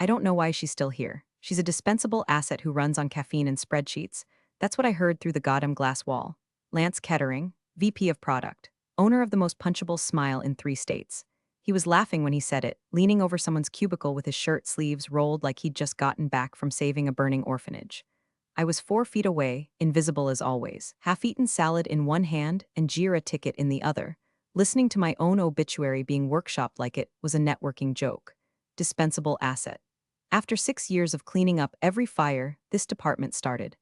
I don't know why she's still here. She's a dispensable asset who runs on caffeine and spreadsheets. That's what I heard through the goddamn glass wall. Lance Kettering, VP of Product, owner of the most punchable smile in 3 states. He was laughing when he said it, leaning over someone's cubicle with his shirt sleeves rolled like he'd just gotten back from saving a burning orphanage. I was 4 feet away, invisible as always, half-eaten salad in one hand and Jira ticket in the other. Listening to my own obituary being workshopped like it was a networking joke. Dispensable asset. After 6 years of cleaning up every fire, this department started.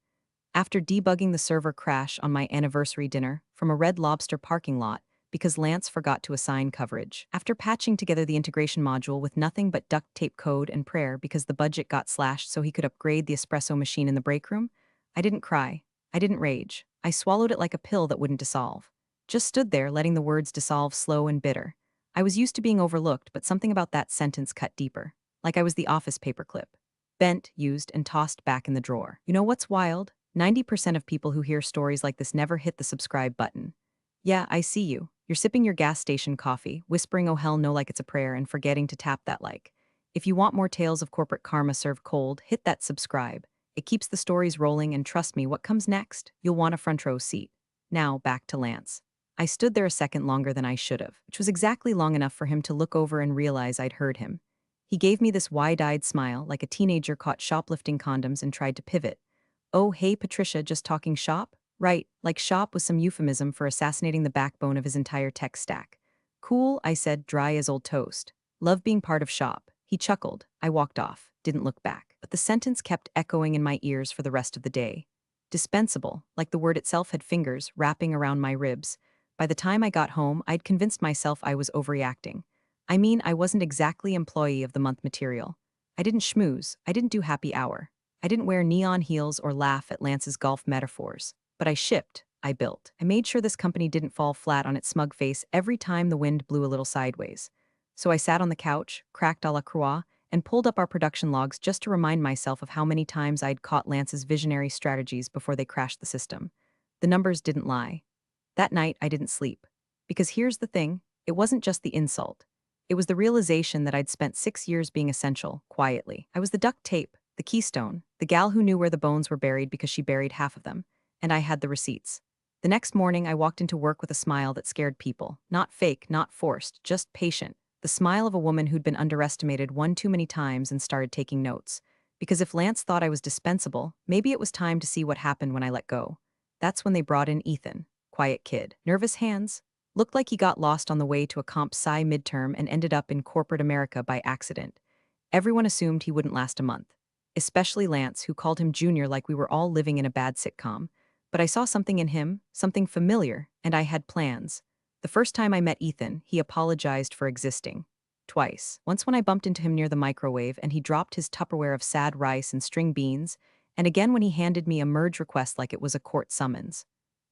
After debugging the server crash on my anniversary dinner from a Red Lobster parking lot because Lance forgot to assign coverage. After patching together the integration module with nothing but duct tape code and prayer because the budget got slashed so he could upgrade the espresso machine in the break room, I didn't cry. I didn't rage. I swallowed it like a pill that wouldn't dissolve. Just stood there letting the words dissolve slow and bitter. I was used to being overlooked, but something about that sentence cut deeper. Like I was the office paperclip. Bent, used, and tossed back in the drawer. You know what's wild? 90% of people who hear stories like this never hit the subscribe button. Yeah, I see you. You're sipping your gas station coffee, whispering oh hell no like it's a prayer and forgetting to tap that like. If you want more tales of corporate karma served cold, hit that subscribe. It keeps the stories rolling and trust me, what comes next? You'll want a front row seat. Now, back to Lance. I stood there a second longer than I should have, which was exactly long enough for him to look over and realize I'd heard him. He gave me this wide-eyed smile like a teenager caught shoplifting condoms and tried to pivot. Oh, hey Patricia, just talking shop? Right, like shop was some euphemism for assassinating the backbone of his entire tech stack. Cool, I said, dry as old toast. Love being part of shop. He chuckled. I walked off, didn't look back. But the sentence kept echoing in my ears for the rest of the day. Dispensable, like the word itself had fingers wrapping around my ribs. By the time I got home, I'd convinced myself I was overreacting. I mean, I wasn't exactly employee of the month material. I didn't schmooze. I didn't do happy hour. I didn't wear neon heels or laugh at Lance's golf metaphors. But I shipped. I built. I made sure this company didn't fall flat on its smug face every time the wind blew a little sideways. So I sat on the couch, cracked a la croix, and pulled up our production logs just to remind myself of how many times I'd caught Lance's visionary strategies before they crashed the system. The numbers didn't lie. That night, I didn't sleep. Because here's the thing, it wasn't just the insult. It was the realization that I'd spent 6 years being essential, quietly. I was the duct tape, the keystone, the gal who knew where the bones were buried because she buried half of them, and I had the receipts. The next morning, I walked into work with a smile that scared people. Not fake, not forced, just patient. The smile of a woman who'd been underestimated one too many times and started taking notes. Because if Lance thought I was dispensable, maybe it was time to see what happened when I let go. That's when they brought in Ethan. Quiet kid. Nervous hands. Looked like he got lost on the way to a comp sci midterm and ended up in corporate America by accident. Everyone assumed he wouldn't last a month. Especially Lance, who called him Junior like we were all living in a bad sitcom. But I saw something in him, something familiar, and I had plans. The first time I met Ethan, he apologized for existing. Twice. Once when I bumped into him near the microwave and he dropped his Tupperware of sad rice and string beans, and again when he handed me a merge request like it was a court summons.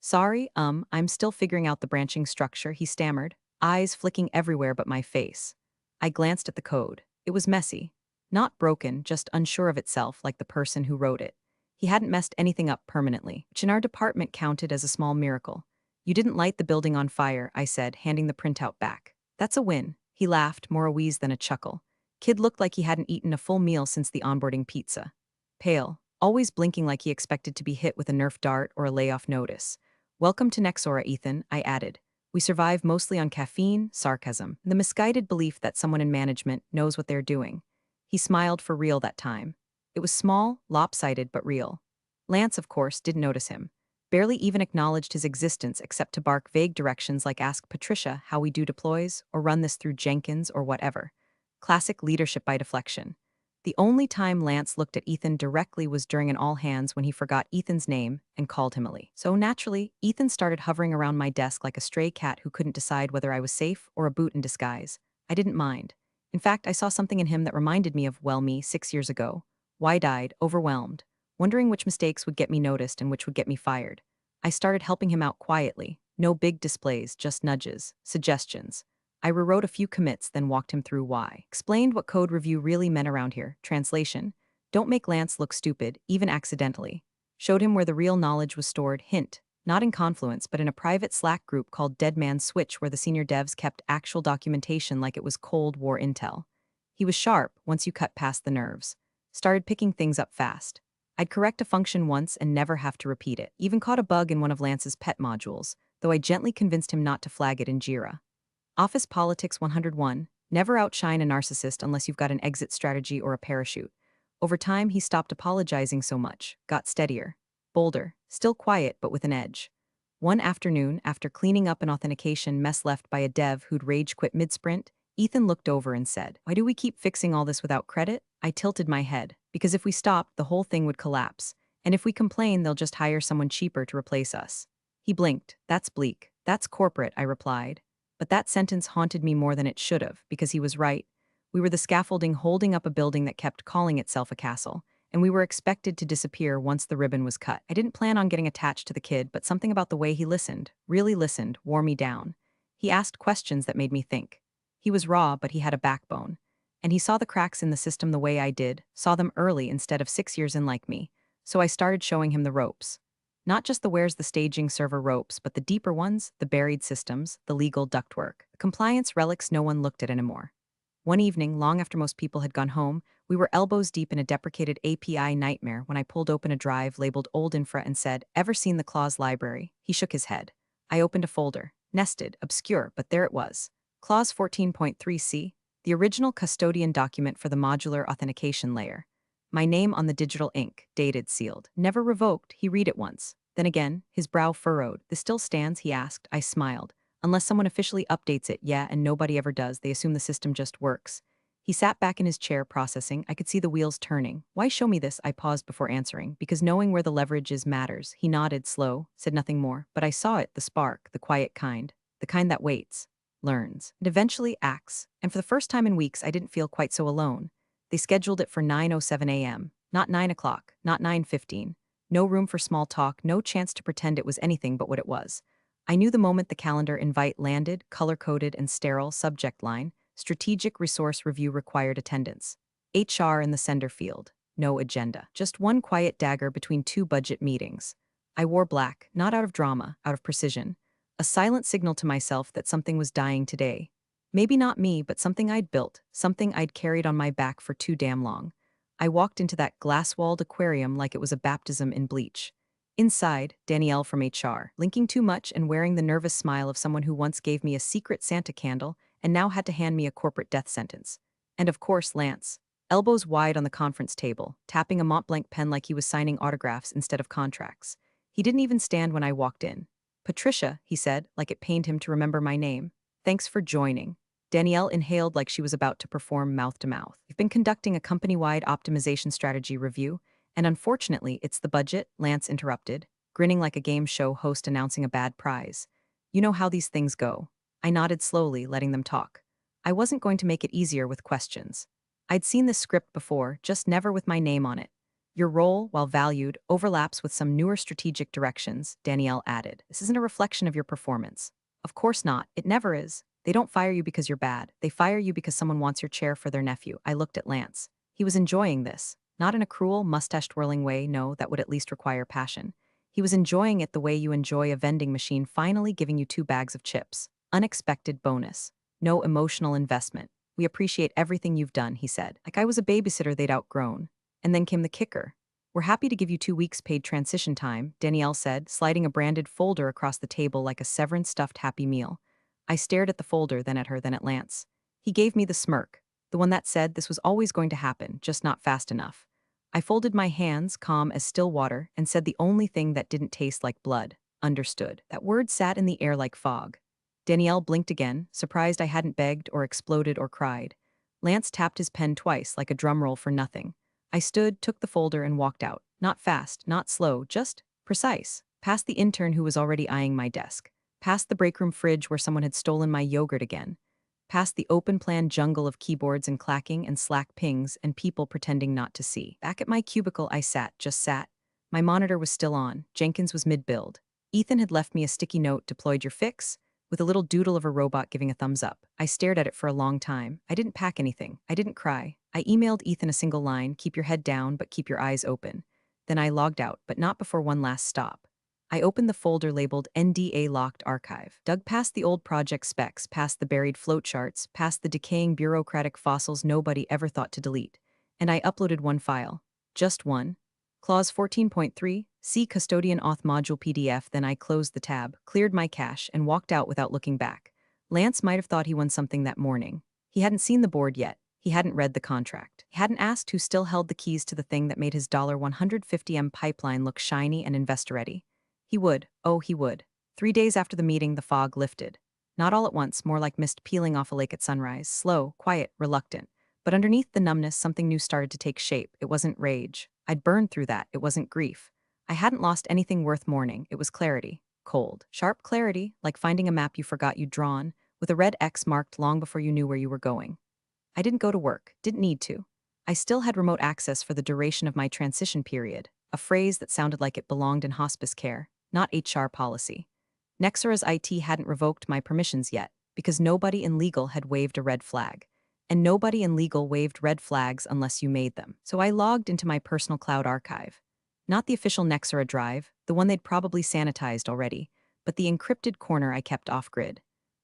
Sorry, I'm still figuring out the branching structure, he stammered, eyes flicking everywhere but my face. I glanced at the code. It was messy. Not broken, just unsure of itself like the person who wrote it. He hadn't messed anything up permanently, which in our department counted as a small miracle. You didn't light the building on fire, I said, handing the printout back. That's a win. He laughed, more a wheeze than a chuckle. Kid looked like he hadn't eaten a full meal since the onboarding pizza. Pale, always blinking like he expected to be hit with a Nerf dart or a layoff notice. Welcome to Nexora, Ethan, I added. We survive mostly on caffeine, sarcasm, and the misguided belief that someone in management knows what they're doing. He smiled for real that time. It was small, lopsided, but real. Lance, of course, didn't notice him. Barely even acknowledged his existence except to bark vague directions like ask Patricia how we do deploys or run this through Jenkins or whatever. Classic leadership by deflection. The only time Lance looked at Ethan directly was during an all-hands when he forgot Ethan's name and called him Ali. So naturally, Ethan started hovering around my desk like a stray cat who couldn't decide whether I was safe or a boot in disguise. I didn't mind. In fact, I saw something in him that reminded me of, well, me 6 years ago. Wide-eyed, overwhelmed, wondering which mistakes would get me noticed and which would get me fired. I started helping him out quietly. No big displays, just nudges, suggestions. I rewrote a few commits, then walked him through why. Explained what code review really meant around here. Translation: don't make Lance look stupid, even accidentally. Showed him where the real knowledge was stored, hint, not in Confluence, but in a private Slack group called Dead Man Switch where the senior devs kept actual documentation like it was Cold War intel. He was sharp once you cut past the nerves. Started picking things up fast. I'd correct a function once and never have to repeat it. Even caught a bug in one of Lance's pet modules, though I gently convinced him not to flag it in Jira. Office Politics 101. Never outshine a narcissist unless you've got an exit strategy or a parachute. Over time, he stopped apologizing so much, got steadier, bolder, still quiet but with an edge. One afternoon, after cleaning up an authentication mess left by a dev who'd rage quit mid-sprint, Ethan looked over and said, "Why do we keep fixing all this without credit?" I tilted my head, because if we stopped, the whole thing would collapse. And if we complain, they'll just hire someone cheaper to replace us. He blinked. That's bleak. That's corporate, I replied. But that sentence haunted me more than it should have, because he was right. We were the scaffolding holding up a building that kept calling itself a castle, and we were expected to disappear once the ribbon was cut. I didn't plan on getting attached to the kid, but something about the way he listened, really listened, wore me down. He asked questions that made me think. He was raw, but he had a backbone. And he saw the cracks in the system the way I did, saw them early instead of 6 years in like me. So I started showing him the ropes. Not just the where's the staging server ropes, but the deeper ones, the buried systems, the legal ductwork, the compliance relics no one looked at anymore. One evening, long after most people had gone home, we were elbows deep in a deprecated API nightmare when I pulled open a drive labeled Old Infra and said, "Ever seen the Clause library?" He shook his head. I opened a folder. Nested, obscure, but there it was. Clause 14.3c, the original custodian document for the modular authentication layer. My name on the digital ink, dated, sealed. Never revoked, he read it once. Then again, his brow furrowed. "This still stands?" he asked. I smiled. "Unless someone officially updates it, yeah, and nobody ever does. They assume the system just works." He sat back in his chair, processing. I could see the wheels turning. "Why show me this?" I paused before answering. "Because knowing where the leverage is matters." He nodded, slow, said nothing more. But I saw it, the spark, the quiet kind. The kind that waits, learns, and eventually acts. And for the first time in weeks, I didn't feel quite so alone. They scheduled it for 9:07 a.m. Not 9 o'clock, not 9:15. No room for small talk, no chance to pretend it was anything but what it was. I knew the moment the calendar invite landed, color-coded and sterile, subject line, strategic resource review required attendance. HR in the sender field. No agenda. Just one quiet dagger between two budget meetings. I wore black, not out of drama, out of precision. A silent signal to myself that something was dying today. Maybe not me, but something I'd built, something I'd carried on my back for too damn long. I walked into that glass-walled aquarium like it was a baptism in bleach. Inside, Danielle from HR, linking too much and wearing the nervous smile of someone who once gave me a secret Santa candle and now had to hand me a corporate death sentence. And of course, Lance, elbows wide on the conference table, tapping a Montblanc pen like he was signing autographs instead of contracts. He didn't even stand when I walked in. "Patricia," he said, like it pained him to remember my name. "Thanks for joining." Danielle inhaled like she was about to perform mouth to mouth. "We've been conducting a company-wide optimization strategy review, and unfortunately, it's the budget," Lance interrupted, grinning like a game show host announcing a bad prize. "You know how these things go." I nodded slowly, letting them talk. I wasn't going to make it easier with questions. I'd seen this script before, just never with my name on it. "Your role, while valued, overlaps with some newer strategic directions," Danielle added. "This isn't a reflection of your performance." "Of course not. It never is. They don't fire you because you're bad. They fire you because someone wants your chair for their nephew." I looked at Lance. He was enjoying this. Not in a cruel, mustache-twirling way, no, that would at least require passion. He was enjoying it the way you enjoy a vending machine finally giving you 2 bags of chips. Unexpected bonus. No emotional investment. "We appreciate everything you've done," he said, like I was a babysitter they'd outgrown. And then came the kicker. "We're happy to give you 2 weeks paid transition time," Danielle said, sliding a branded folder across the table like a Severin-stuffed Happy Meal. I stared at the folder, then at her, then at Lance. He gave me the smirk, the one that said this was always going to happen, just not fast enough. I folded my hands, calm as still water, and said the only thing that didn't taste like blood. Understood. That word sat in the air like fog. Danielle blinked again, surprised I hadn't begged or exploded or cried. Lance tapped his pen twice, like a drum roll for nothing. I stood, took the folder, and walked out. Not fast, not slow, just precise. Past the intern who was already eyeing my desk. Past the breakroom fridge where someone had stolen my yogurt again. Past the open-plan jungle of keyboards and clacking and Slack pings and people pretending not to see. Back at my cubicle I sat, just sat. My monitor was still on. Jenkins was mid-build. Ethan had left me a sticky note, "Deployed your fix?" with a little doodle of a robot giving a thumbs up. I stared at it for a long time. I didn't pack anything. I didn't cry. I emailed Ethan a single line, "Keep your head down, but keep your eyes open." Then I logged out, but not before one last stop. I opened the folder labeled NDA Locked Archive, dug past the old project specs, past the buried flowcharts, past the decaying bureaucratic fossils nobody ever thought to delete. And I uploaded one file. Just one. Clause 14.3, C Custodian Auth Module PDF. Then I closed the tab, cleared my cache, and walked out without looking back. Lance might have thought he won something that morning. He hadn't seen the board yet. He hadn't read the contract. He hadn't asked who still held the keys to the thing that made his $150M pipeline look shiny and investor-ready. He would. Oh, he would. 3 days after the meeting, the fog lifted. Not all at once, more like mist peeling off a lake at sunrise, slow, quiet, reluctant. But underneath the numbness, something new started to take shape. It wasn't rage. I'd burned through that. It wasn't grief. I hadn't lost anything worth mourning. It was clarity. Cold. Sharp clarity, like finding a map you forgot you'd drawn, with a red X marked long before you knew where you were going. I didn't go to work. Didn't need to. I still had remote access for the duration of my transition period, a phrase that sounded like it belonged in hospice care, not HR policy. Nexora's IT hadn't revoked my permissions yet, because nobody in legal had waved a red flag. And nobody in legal waved red flags unless you made them. So I logged into my personal cloud archive. Not the official Nexora drive, the one they'd probably sanitized already, but the encrypted corner I kept off-grid.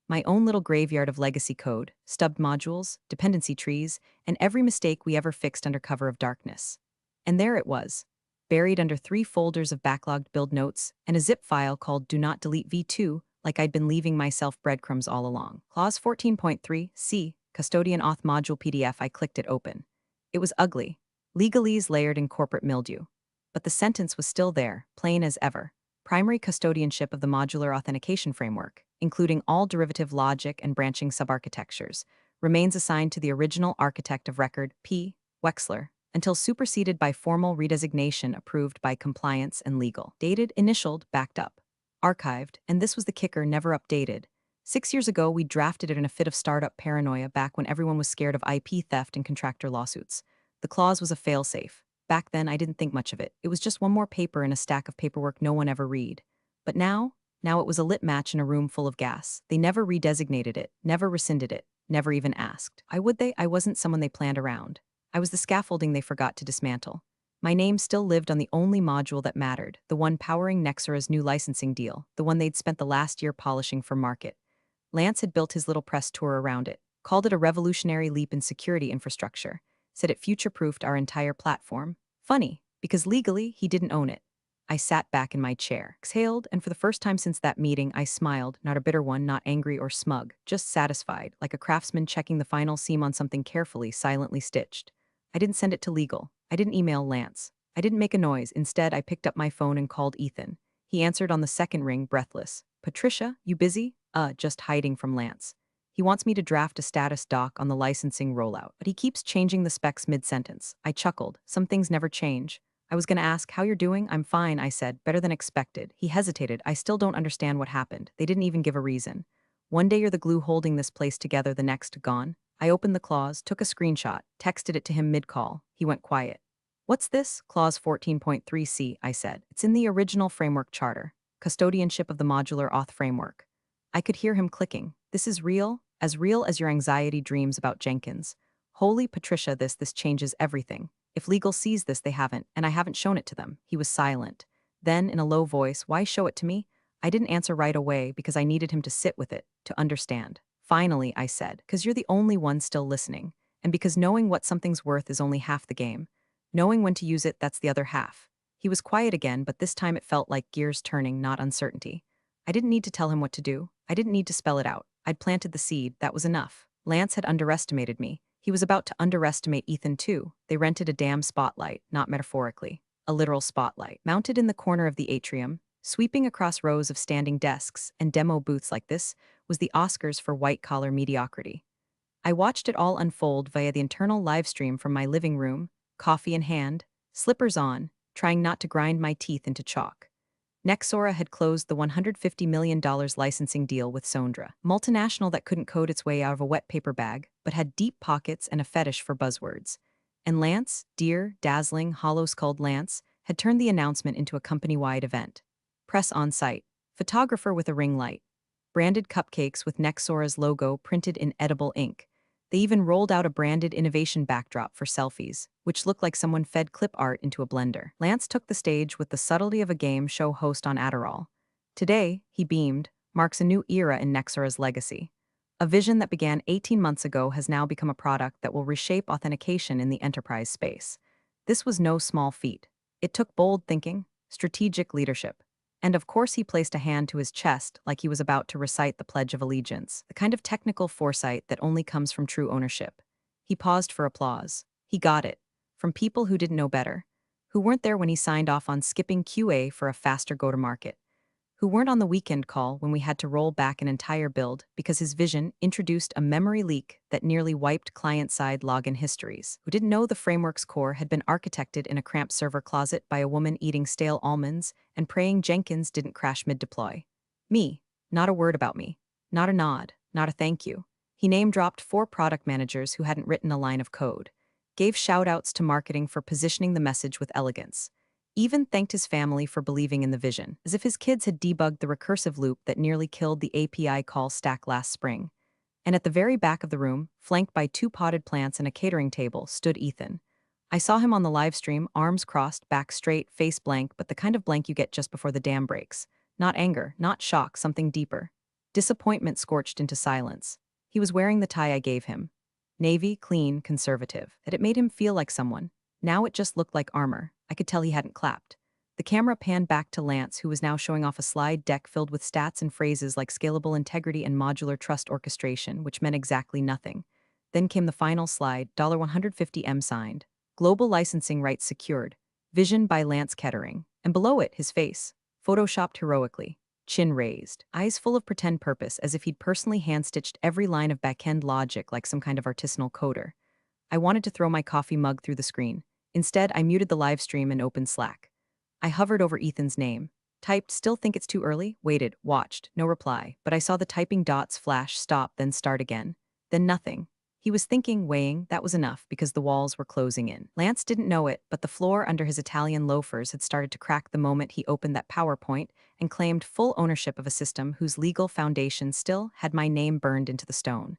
My own little graveyard of legacy code, stubbed modules, dependency trees, and every mistake we ever fixed under cover of darkness. And there it was, buried under 3 folders of backlogged build notes and a zip file called Do Not Delete V2, like I'd been leaving myself breadcrumbs all along. Clause 14.3, C, Custodian Auth Module PDF. I clicked it open. It was ugly, legalese layered in corporate mildew. But the sentence was still there, plain as ever. Primary custodianship of the modular authentication framework, including all derivative logic and branching subarchitectures, remains assigned to the original architect of record, P. Wexler, until superseded by formal redesignation approved by compliance and legal. Dated, initialed, backed up. Archived, and this was the kicker, never updated. 6 years ago, we drafted it in a fit of startup paranoia back when everyone was scared of IP theft and contractor lawsuits. The clause was a failsafe. Back then, I didn't think much of it. It was just one more paper in a stack of paperwork no one ever read. But now it was a lit match in a room full of gas. They never redesignated it, never rescinded it, never even asked. Why would they? I wasn't someone they planned around. I was the scaffolding they forgot to dismantle. My name still lived on the only module that mattered, the one powering Nexora's new licensing deal, the one they'd spent the last year polishing for market. Lance had built his little press tour around it, called it a revolutionary leap in security infrastructure, said it future-proofed our entire platform. Funny, because legally, he didn't own it. I sat back in my chair, exhaled, and for the first time since that meeting, I smiled, not a bitter one, not angry or smug, just satisfied, like a craftsman checking the final seam on something carefully, silently stitched. I didn't send it to legal. I didn't email Lance. I didn't make a noise. Instead, I picked up my phone and called Ethan. He answered on the second ring, breathless. Patricia, you busy? Just hiding from Lance. He wants me to draft a status doc on the licensing rollout, but he keeps changing the specs mid-sentence. I chuckled. Some things never change. I was going to ask, how you're doing? I'm fine, I said, better than expected. He hesitated. I still don't understand what happened. They didn't even give a reason. One day you're the glue holding this place together, the next gone. I opened the clause, took a screenshot, texted it to him mid-call. He went quiet. What's this? Clause 14.3c, I said. It's in the original framework charter. Custodianship of the modular auth framework. I could hear him clicking. This is real as your anxiety dreams about Jenkins. Holy Patricia, this changes everything. If legal sees this, they haven't, and I haven't shown it to them. He was silent. Then, in a low voice, why show it to me? I didn't answer right away because I needed him to sit with it, to understand. Finally, I said, because you're the only one still listening, and because knowing what something's worth is only half the game. Knowing when to use it, that's the other half. He was quiet again, but this time it felt like gears turning, not uncertainty. I didn't need to tell him what to do. I didn't need to spell it out. I'd planted the seed, that was enough. Lance had underestimated me. He was about to underestimate Ethan too. They rented a damn spotlight, not metaphorically. A literal spotlight. Mounted in the corner of the atrium, sweeping across rows of standing desks and demo booths like this, was the Oscars for white-collar mediocrity. I watched it all unfold via the internal live stream from my living room, coffee in hand, slippers on, trying not to grind my teeth into chalk. Nexora had closed the $150 million licensing deal with Sondra, multinational that couldn't code its way out of a wet paper bag, but had deep pockets and a fetish for buzzwords. And Lance, dear, dazzling, hollow-skulled Lance, had turned the announcement into a company-wide event. Press on site, photographer with a ring light, branded cupcakes with Nexora's logo printed in edible ink, They even rolled out a branded innovation backdrop for selfies, which looked like someone fed clip art into a blender. Lance took the stage with the subtlety of a game show host on Adderall. Today, he beamed, marks a new era in Nexara's legacy. A vision that began 18 months ago has now become a product that will reshape authentication in the enterprise space. This was no small feat. It took bold thinking, strategic leadership, and of course he placed a hand to his chest like he was about to recite the Pledge of Allegiance, the kind of technical foresight that only comes from true ownership. He paused for applause. He got it. From people who didn't know better, who weren't there when he signed off on skipping QA for a faster go-to-market, who weren't on the weekend call when we had to roll back an entire build because his vision introduced a memory leak that nearly wiped client-side login histories, who didn't know the framework's core had been architected in a cramped server closet by a woman eating stale almonds and praying Jenkins didn't crash mid-deploy. Me. Not a word about me. Not a nod. Not a thank you. He name-dropped 4 product managers who hadn't written a line of code, gave shout-outs to marketing for positioning the message with elegance, even thanked his family for believing in the vision, as if his kids had debugged the recursive loop that nearly killed the API call stack last spring. And at the very back of the room, flanked by 2 potted plants and a catering table, stood Ethan. I saw him on the live stream, arms crossed, back straight, face blank, but the kind of blank you get just before the dam breaks. Not anger, not shock, something deeper. Disappointment scorched into silence. He was wearing the tie I gave him. Navy, clean, conservative. That it made him feel like someone. Now it just looked like armor. I could tell he hadn't clapped. The camera panned back to Lance, who was now showing off a slide deck filled with stats and phrases like scalable integrity and modular trust orchestration, which meant exactly nothing. Then came the final slide, $150M signed. Global licensing rights secured. Vision by Lance Kettering. And below it, his face. Photoshopped heroically. Chin raised. Eyes full of pretend purpose, as if he'd personally hand-stitched every line of back-end logic like some kind of artisanal coder. I wanted to throw my coffee mug through the screen. Instead, I muted the live stream and opened Slack. I hovered over Ethan's name. Typed, still think it's too early? Waited, watched, no reply, but I saw the typing dots flash, stop, then start again. Then nothing. He was thinking, weighing, that was enough because the walls were closing in. Lance didn't know it, but the floor under his Italian loafers had started to crack the moment he opened that PowerPoint and claimed full ownership of a system whose legal foundation still had my name burned into the stone.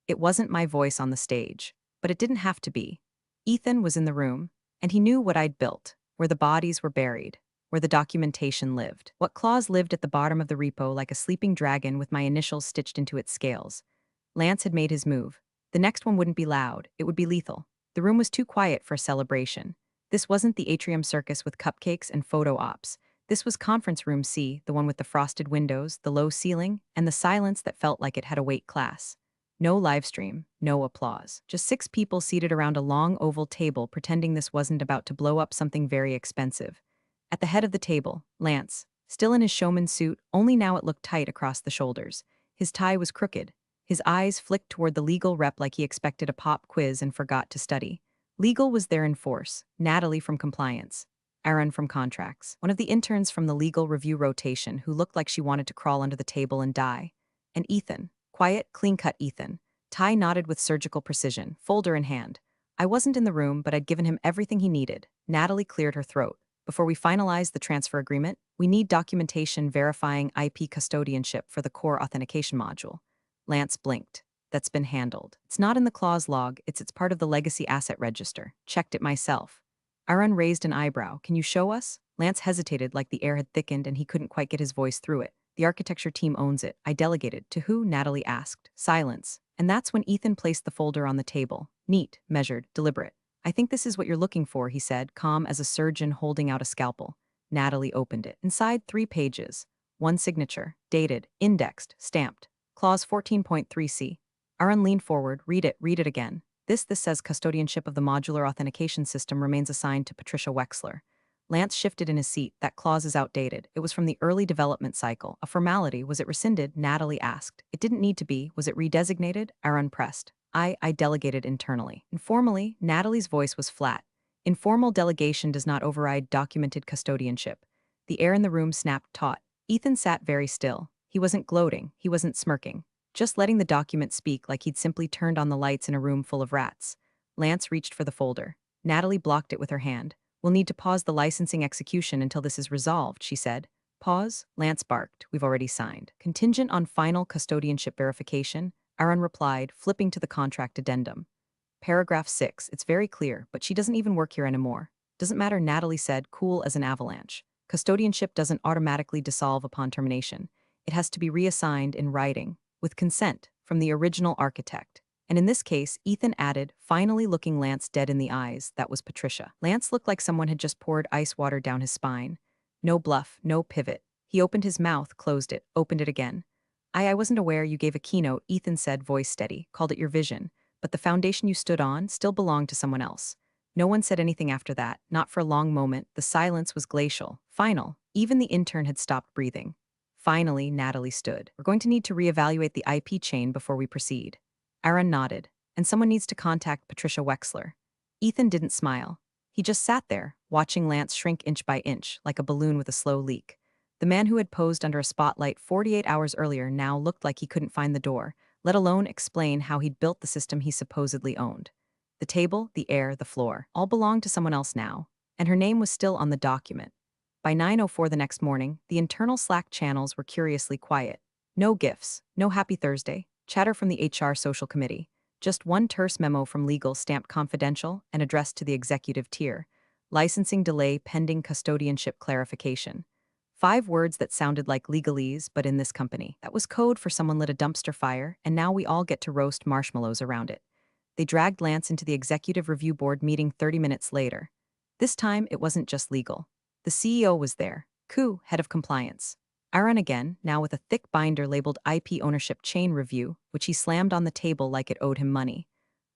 It wasn't my voice on the stage, but it didn't have to be. Ethan was in the room, and he knew what I'd built, where the bodies were buried, where the documentation lived. What clause lived at the bottom of the repo like a sleeping dragon with my initials stitched into its scales. Lance had made his move. The next one wouldn't be loud, it would be lethal. The room was too quiet for a celebration. This wasn't the atrium circus with cupcakes and photo ops. This was conference room C, the one with the frosted windows, the low ceiling, and the silence that felt like it had a weight class. No live stream, no applause. Just 6 people seated around a long oval table pretending this wasn't about to blow up something very expensive. At the head of the table, Lance, still in his showman suit, only now it looked tight across the shoulders. His tie was crooked. His eyes flicked toward the legal rep like he expected a pop quiz and forgot to study. Legal was there in force. Natalie from compliance. Aaron from contracts. One of the interns from the legal review rotation who looked like she wanted to crawl under the table and die. And Ethan. Quiet, clean-cut Ethan. Tie knotted with surgical precision, folder in hand. I wasn't in the room, but I'd given him everything he needed. Natalie cleared her throat. Before we finalize the transfer agreement, we need documentation verifying IP custodianship for the core authentication module. Lance blinked. That's been handled. It's not in the clause log, it's part of the legacy asset register. Checked it myself. Aaron raised an eyebrow. Can you show us? Lance hesitated like the air had thickened and he couldn't quite get his voice through it. The architecture team owns it. I delegated. To who? Natalie asked. Silence. And that's when Ethan placed the folder on the table. Neat, measured, deliberate. I think this is what you're looking for, he said, calm as a surgeon holding out a scalpel. Natalie opened it. Inside 3 pages. 1 signature. Dated. Indexed. Stamped. Clause 14.3c. Aaron leaned forward. Read it again. This says custodianship of the modular authentication system remains assigned to Patricia Wexler. Lance shifted in his seat. That clause is outdated. It was from the early development cycle. A formality. Was it rescinded? Natalie asked. It didn't need to be. Was it redesignated? Aaron pressed. I delegated internally. Informally, Natalie's voice was flat. Informal delegation does not override documented custodianship. The air in the room snapped taut. Ethan sat very still. He wasn't gloating. He wasn't smirking. Just letting the document speak like he'd simply turned on the lights in a room full of rats. Lance reached for the folder. Natalie blocked it with her hand. We'll need to pause the licensing execution until this is resolved, she said. Pause? Lance barked. We've already signed. Contingent on final custodianship verification. Aaron replied, flipping to the contract addendum. Paragraph 6, it's very clear, but she doesn't even work here anymore. Doesn't matter, Natalie said, cool as an avalanche. Custodianship doesn't automatically dissolve upon termination. It has to be reassigned in writing, with consent from the original architect. And in this case, Ethan added, finally looking Lance dead in the eyes, that was Patricia. Lance looked like someone had just poured ice water down his spine. No bluff, no pivot. He opened his mouth, closed it, opened it again. I wasn't aware you gave a keynote, Ethan said, voice steady, called it your vision, but the foundation you stood on still belonged to someone else. No one said anything after that, not for a long moment. The silence was glacial, final. Even the intern had stopped breathing. Finally, Natalie stood. We're going to need to reevaluate the IP chain before we proceed. Aaron nodded, and someone needs to contact Patricia Wexler. Ethan didn't smile. He just sat there, watching Lance shrink inch by inch, like a balloon with a slow leak. The man who had posed under a spotlight 48 hours earlier now looked like he couldn't find the door, let alone explain how he'd built the system he supposedly owned. The table, the air, the floor, all belonged to someone else now, and her name was still on the document. By 9:04 the next morning, the internal Slack channels were curiously quiet. No gifs, no happy Thursday, chatter from the HR social committee, just one terse memo from legal stamped confidential and addressed to the executive tier. Licensing delay pending custodianship clarification. 5 words that sounded like legalese, but in this company. That was code for someone lit a dumpster fire, and now we all get to roast marshmallows around it. They dragged Lance into the executive review board meeting 30 minutes later. This time, it wasn't just legal. The CEO was there, Ku, head of compliance. Aaron again, now with a thick binder labeled IP ownership chain review, which he slammed on the table like it owed him money.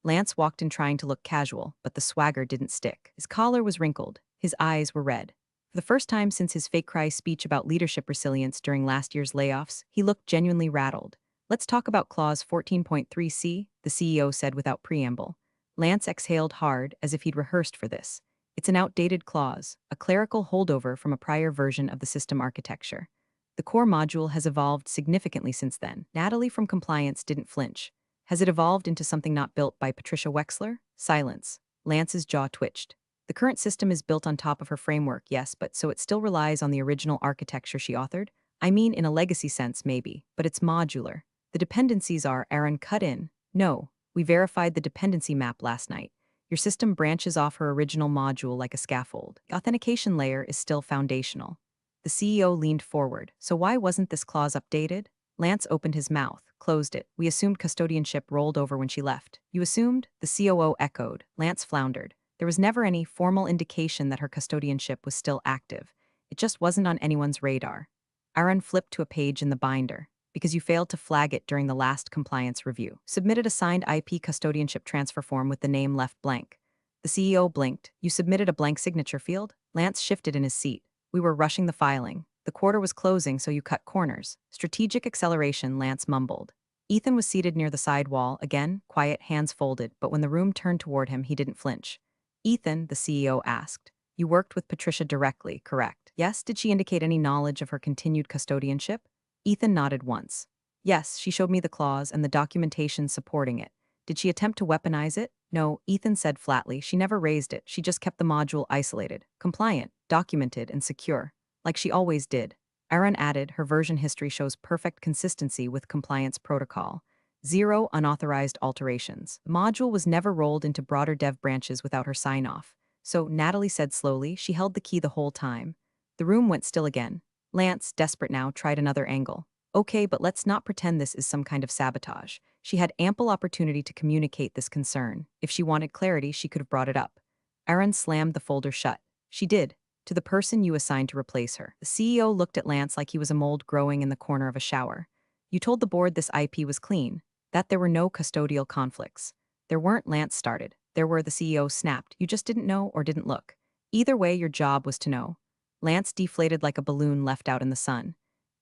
Lance walked in trying to look casual, but the swagger didn't stick. His collar was wrinkled, his eyes were red. For the first time since his fake cry speech about leadership resilience during last year's layoffs, he looked genuinely rattled. Let's talk about Clause 14.3c, the CEO said without preamble. Lance exhaled hard, as if he'd rehearsed for this. It's an outdated clause, a clerical holdover from a prior version of the system architecture. The core module has evolved significantly since then. Natalie from compliance didn't flinch. Has it evolved into something not built by Patricia Wexler? Silence. Lance's jaw twitched. The current system is built on top of her framework, yes, but so it still relies on the original architecture she authored? I mean, in a legacy sense, maybe, but it's modular. The dependencies are, Aaron cut in. No, we verified the dependency map last night. Your system branches off her original module like a scaffold. The authentication layer is still foundational. The CEO leaned forward. So why wasn't this clause updated? Lance opened his mouth, closed it. We assumed custodianship rolled over when she left. You assumed? The COO echoed. Lance floundered. There was never any formal indication that her custodianship was still active. It just wasn't on anyone's radar. Aaron flipped to a page in the binder. Because you failed to flag it during the last compliance review. Submitted a signed IP custodianship transfer form with the name left blank. The CEO blinked. You submitted a blank signature field? Lance shifted in his seat. We were rushing the filing. The quarter was closing, so you cut corners. Strategic acceleration, Lance mumbled. Ethan was seated near the side wall, again, quiet, hands folded, but when the room turned toward him, he didn't flinch. Ethan, the CEO asked. You worked with Patricia directly, correct? Yes, did she indicate any knowledge of her continued custodianship? Ethan nodded once. Yes, she showed me the clause and the documentation supporting it. Did she attempt to weaponize it? No, Ethan said flatly. She never raised it. She just kept the module isolated, compliant, documented, and secure, like she always did. Aaron added, her version history shows perfect consistency with compliance protocol. 0 unauthorized alterations. The module was never rolled into broader dev branches without her sign-off. So, Natalie said slowly, she held the key the whole time. The room went still again. Lance, desperate now, tried another angle. Okay, but let's not pretend this is some kind of sabotage. She had ample opportunity to communicate this concern. If she wanted clarity, she could have brought it up. Aaron slammed the folder shut. She did. To the person you assigned to replace her. The CEO looked at Lance like he was a mold growing in the corner of a shower. You told the board this IP was clean, that there were no custodial conflicts. There weren't, Lance started. There were, the CEO snapped. You just didn't know or didn't look. Either way, your job was to know. Lance deflated like a balloon left out in the sun.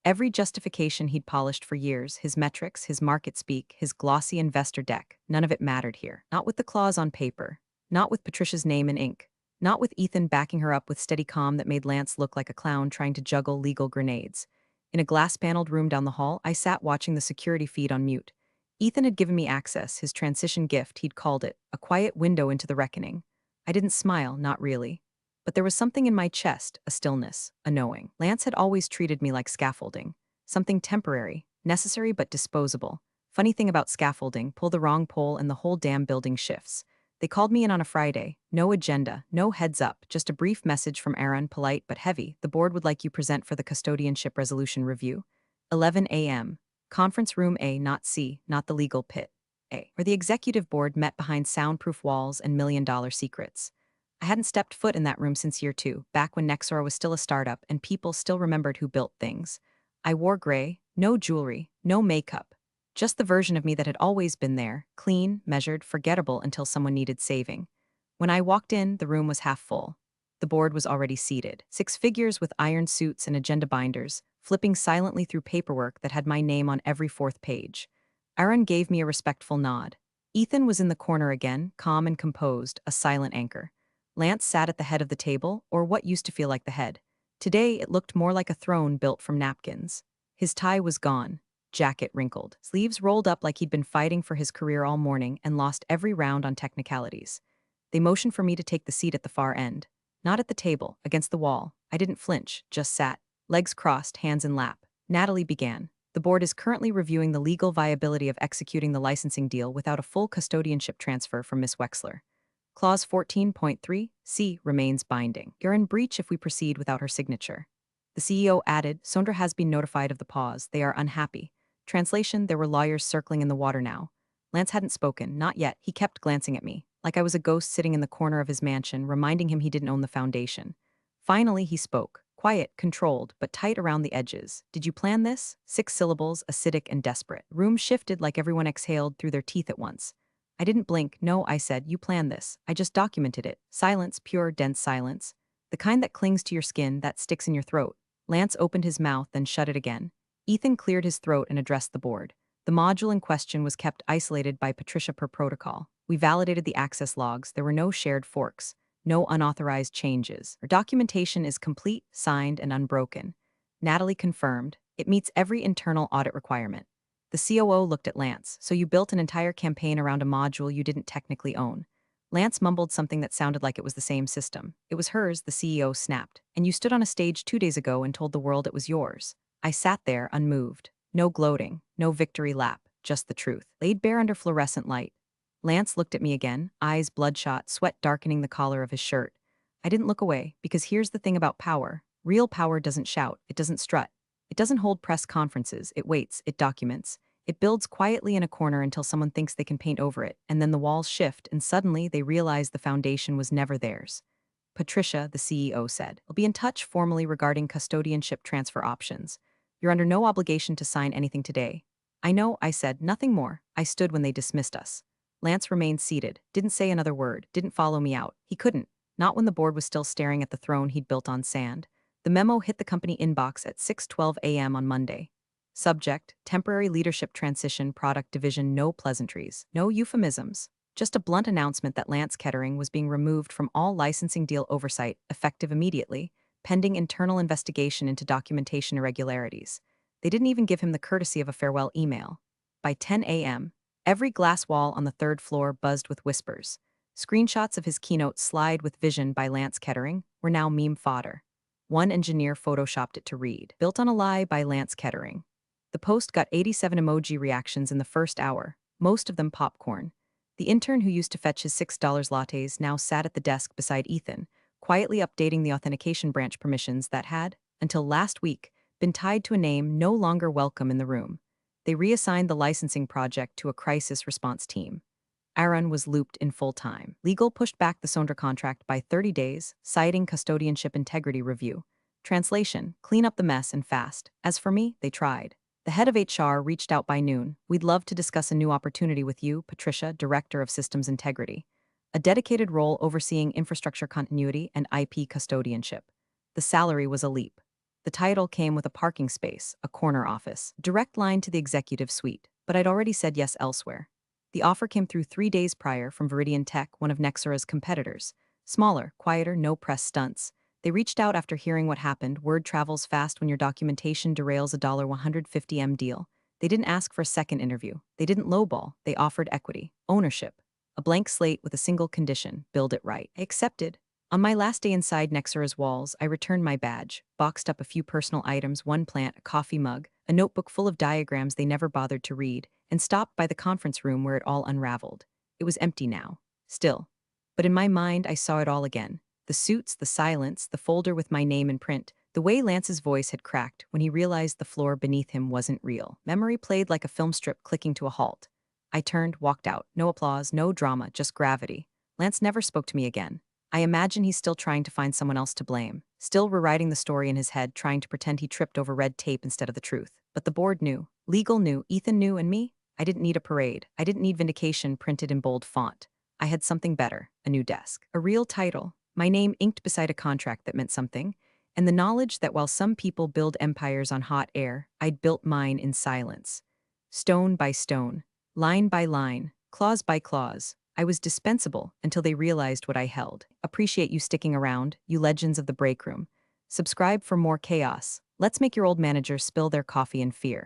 Every justification he'd polished for years, his metrics, his market speak, his glossy investor deck, none of it mattered here. Not with the clause on paper. Not with Patricia's name in ink. Not with Ethan backing her up with steady calm that made Lance look like a clown trying to juggle legal grenades. In a glass-paneled room down the hall, I sat watching the security feed on mute. Ethan had given me access, his transition gift, he'd called it, a quiet window into the reckoning. I didn't smile, not really. But there was something in my chest, a stillness, a knowing. Lance had always treated me like scaffolding. Something temporary, necessary but disposable. Funny thing about scaffolding, pull the wrong pole and the whole damn building shifts. They called me in on a Friday. No agenda, no heads up, just a brief message from Aaron, polite but heavy. The board would like you present for the custodianship resolution review. 11 a.m. Conference room A, not C, not the legal pit. A, where the executive board met behind soundproof walls and million-dollar secrets. I hadn't stepped foot in that room since year 2, back when Nexora was still a startup and people still remembered who built things. I wore gray, no jewelry, no makeup. Just the version of me that had always been there, clean, measured, forgettable until someone needed saving. When I walked in, the room was half full. The board was already seated. 6 figures with iron suits and agenda binders, flipping silently through paperwork that had my name on every 4th page. Aaron gave me a respectful nod. Ethan was in the corner again, calm and composed, a silent anchor. Lance sat at the head of the table, or what used to feel like the head. Today, it looked more like a throne built from napkins. His tie was gone. Jacket wrinkled, sleeves rolled up like he'd been fighting for his career all morning and lost every round on technicalities. They motioned for me to take the seat at the far end. Not at the table, against the wall. I didn't flinch, just sat, legs crossed, hands in lap. Natalie began. The board is currently reviewing the legal viability of executing the licensing deal without a full custodianship transfer from Miss Wexler. Clause 14.3, C, remains binding. You're in breach if we proceed without her signature. The CEO added, Sondra has been notified of the pause. They are unhappy. Translation, there were lawyers circling in the water now. Lance hadn't spoken, not yet. He kept glancing at me, like I was a ghost sitting in the corner of his mansion, reminding him he didn't own the foundation. Finally, he spoke, quiet, controlled, but tight around the edges. Did you plan this? 6 syllables, acidic and desperate. Room shifted like everyone exhaled through their teeth at once. I didn't blink. No, I said, you planned this. I just documented it. Silence, pure, dense silence. The kind that clings to your skin, that sticks in your throat. Lance opened his mouth, then shut it again. Ethan cleared his throat and addressed the board. The module in question was kept isolated by Patricia per protocol. We validated the access logs. There were no shared forks, no unauthorized changes. Our documentation is complete, signed, and unbroken. Natalie confirmed. It meets every internal audit requirement. The COO looked at Lance. So you built an entire campaign around a module you didn't technically own. Lance mumbled something that sounded like it was the same system. It was hers, the CEO snapped. And you stood on a stage 2 days ago and told the world it was yours. I sat there, unmoved. No gloating, no victory lap, just the truth, laid bare under fluorescent light. Lance looked at me again, eyes bloodshot, sweat darkening the collar of his shirt. I didn't look away, because here's the thing about power. Real power doesn't shout, it doesn't strut. It doesn't hold press conferences, it waits, it documents. It builds quietly in a corner until someone thinks they can paint over it, and then the walls shift, and suddenly they realize the foundation was never theirs. Patricia, the CEO, said, I'll be in touch formally regarding custodianship transfer options. You're under no obligation to sign anything today. I know, I said, nothing more. I stood when they dismissed us. Lance remained seated, didn't say another word, didn't follow me out. He couldn't, not when the board was still staring at the throne he'd built on sand. The memo hit the company inbox at 6:12 a.m. on Monday. Subject, temporary leadership transition, product division, no pleasantries, no euphemisms. Just a blunt announcement that Lance Kettering was being removed from all licensing deal oversight, effective immediately, pending internal investigation into documentation irregularities. They didn't even give him the courtesy of a farewell email. By 10 a.m., every glass wall on the 3rd floor buzzed with whispers. Screenshots of his keynote Slide with Vision by Lance Kettering were now meme fodder. One engineer photoshopped it to read, Built on a Lie by Lance Kettering. The post got 87 emoji reactions in the first hour, most of them popcorn. The intern who used to fetch his $6 lattes now sat at the desk beside Ethan, quietly updating the authentication branch permissions that had, until last week, been tied to a name no longer welcome in the room. They reassigned the licensing project to a crisis response team. Aaron was looped in full time. Legal pushed back the Sondra contract by 30 days, citing custodianship integrity review. Translation, clean up the mess and fast. As for me, they tried. The head of HR reached out by noon. We'd love to discuss a new opportunity with you, Patricia, Director of Systems Integrity. A dedicated role overseeing infrastructure continuity and IP custodianship. The salary was a leap. The title came with a parking space, a corner office, direct line to the executive suite, but I'd already said yes elsewhere. The offer came through 3 days prior from Viridian Tech, one of Nexora's competitors. Smaller, quieter, no press stunts. They reached out after hearing what happened. Word travels fast when your documentation derails a $150M deal. They didn't ask for a second interview. They didn't lowball. They offered equity, ownership. A blank slate with a single condition, build it right. I accepted. On my last day inside Nexora's walls, I returned my badge, boxed up a few personal items, one plant, a coffee mug, a notebook full of diagrams they never bothered to read, and stopped by the conference room where it all unraveled. It was empty now. Still. But in my mind, I saw it all again. The suits, the silence, the folder with my name in print, the way Lance's voice had cracked when he realized the floor beneath him wasn't real. Memory played like a film strip clicking to a halt. I turned, walked out. No applause, no drama, just gravity. Lance never spoke to me again. I imagine he's still trying to find someone else to blame, still rewriting the story in his head, trying to pretend he tripped over red tape instead of the truth. But the board knew. Legal knew. Ethan knew, and me? I didn't need a parade. I didn't need vindication printed in bold font. I had something better, a new desk, a real title, my name inked beside a contract that meant something, and the knowledge that while some people build empires on hot air, I'd built mine in silence. Stone by stone, line by line, clause by clause, I was dispensable until they realized what I held. Appreciate you sticking around, you legends of the break room. Subscribe for more chaos. Let's make your old managers spill their coffee in fear.